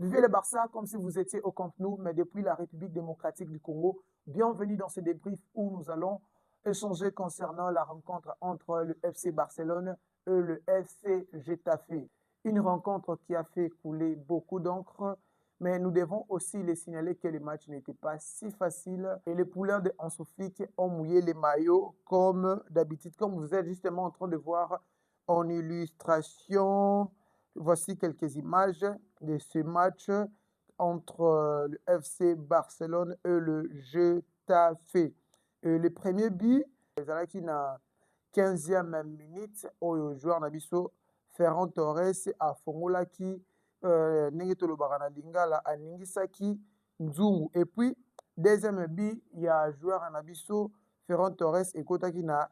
Vivez le Barça comme si vous étiez au Camp Nou, mais depuis la République démocratique du Congo. Bienvenue dans ce débrief où nous allons échanger concernant la rencontre entre le FC Barcelone et le FC Getafe. Une rencontre qui a fait couler beaucoup d'encre, mais nous devons aussi les signaler que le match n'était pas si facile et les poulains de Hansi Flick ont mouillé les maillots comme d'habitude, comme vous êtes justement en train de voir en illustration. Voici quelques images de ce match entre le FC Barcelone et le Getafe. Le premier but, ezalaki na 15e minute oyo joueur na biso Ferran Torres afongolaki ndenge tolobaka na lingala aningisaki nzungu. Et puis deuxième but ya joueur na biso Ferran Torres ekotaki na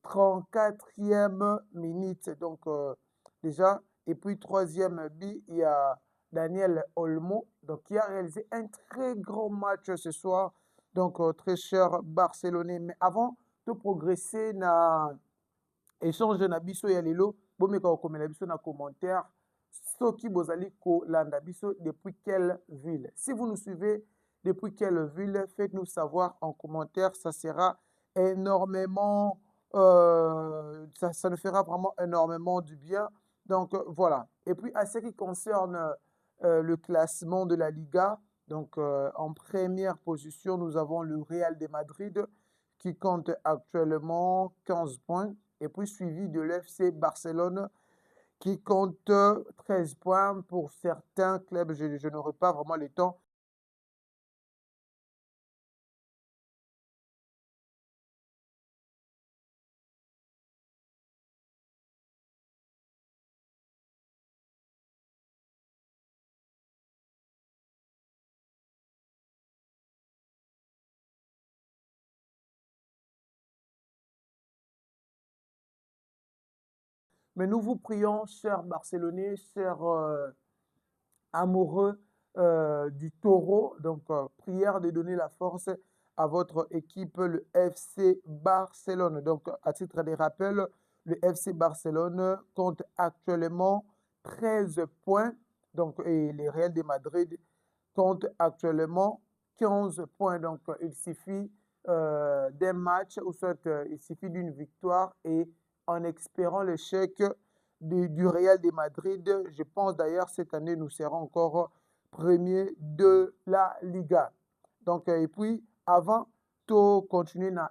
34e minute. Donc déjà, et puis troisième but, il y a Daniel Olmo, donc qui a réalisé un très grand match ce soir. Donc très cher Barcelonais. Mais avant de progresser na échange na biso ya lelo, bomeka okomela biso na commentaire soki bozali kolanda biso depuis quelle ville. Si vous nous suivez depuis quelle ville, faites-nous savoir en commentaire, ça sera énormément ça nous fera vraiment énormément du bien. Donc voilà. Et puis à ce qui concerne le classement de la Liga, donc en première position, nous avons le Real de Madrid qui compte actuellement 15 points. Et puis suivi de l'FC Barcelone qui compte 13 points. Pour certains clubs, je n'aurai pas vraiment le temps. Mais nous vous prions, chers Barcelonais, chers amoureux du taureau, donc prière de donner la force à votre équipe, le FC Barcelone. Donc à titre de rappel, le FC Barcelone compte actuellement 13 points, donc, et le Real de Madrid compte actuellement 15 points. Donc il suffit d'un match ou soit il suffit d'une victoire et en espérant l'échec du Real de Madrid. Je pense d'ailleurs cette année nous serons encore premiers de la Liga. Donc et puis avant to continuer na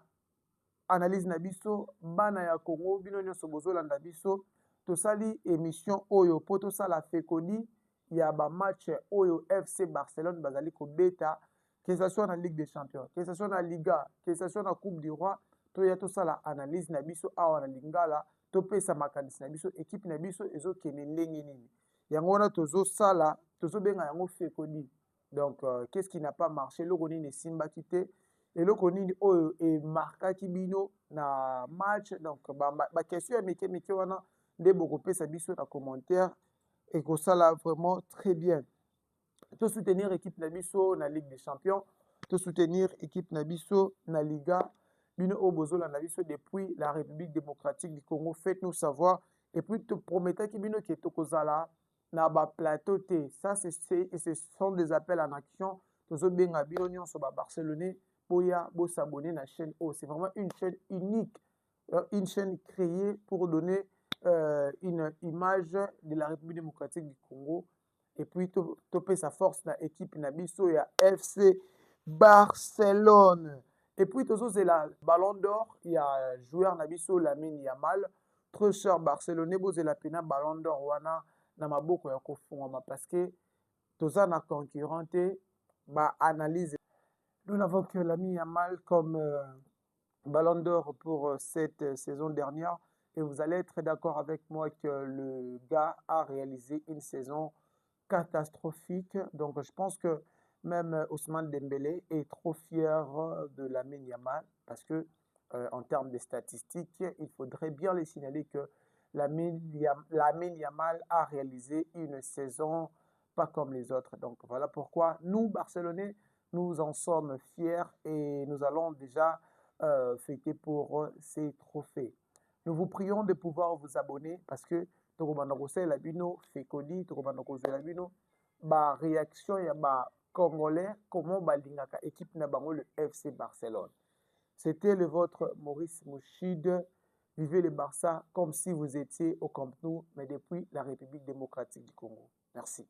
analyse na biso bana ya Congo bino nyonso bozolanda biso tosali émission oyo po tosala fekoli ya ba match oyo FC Barcelone bazali kobeta, que ce soit na Ligue des Champions, que ce soit na Liga, que ce soit na Coupe du Roi, toya tosala analyse na biso awa na lingala topesa makanisi na biso équipe na biso ezokende ndenge nini. Yango wana tozosala tozobenga yango fekoli. Donc qu'est-ce qui n'a pas marché eloko nini esimbaki te eloko nini oyo emarkaki bino na match. Donc baquestion ya mike mike wana nde bokopesa biso na commentaire ekosala vraiment très bien. To soutenir équipe na biso na Ligue des Champions, to soutenir équipe na biso na Liga, bino oyo bozolanda biso depuis la République démocratique du Congo, faites-nous savoir. Et puis toprometaki bino ke tokozala na baplateau te. Ça ce sont des appels en action. Tozobenga bino nyonso ba Barcelonais boya bosabonner na chaîne O. C'est vraiment une chaîne unique, une chaîne créée pour donner une image de la République démocratique du Congo. Et puis topé sa force na équipe na biso ya FC Barcelone. Et puis tozozela ballon d'or ya joueur na biso Lamine Yamal, très cher Barcelonais bozela pena ballon d'or wana na maboko ya kofungwama parce que toza na concurrent te ba analyse. Nous n'avons que Lamine Yamal comme ballon d'or pour cette saison dernière et vous allez être d'accord avec moi que le gars a réalisé une saison catastrophique. Donc je pense que même Ousmane Dembélé est trop fier de Lamine Yamal parce que en termes de statistiques, il faudrait bien les signaler que Lamine Yamal a réalisé une saison pas comme les autres. Donc voilà pourquoi nous, Barcelonais, nous en sommes fiers et nous allons déjà fêter pour ces trophées. Nous vous prions de pouvoir vous abonner parce que tokomanda kosala bino fekoli tokomanda kozwela bino ba réaction ya ba Congolais, comment balingaka équipe na bango le FC Barcelone. C'était le vôtre Maurice Mouchide. Vivez le Barça comme si vous étiez au Camp Nou, mais depuis la République démocratique du Congo. Merci.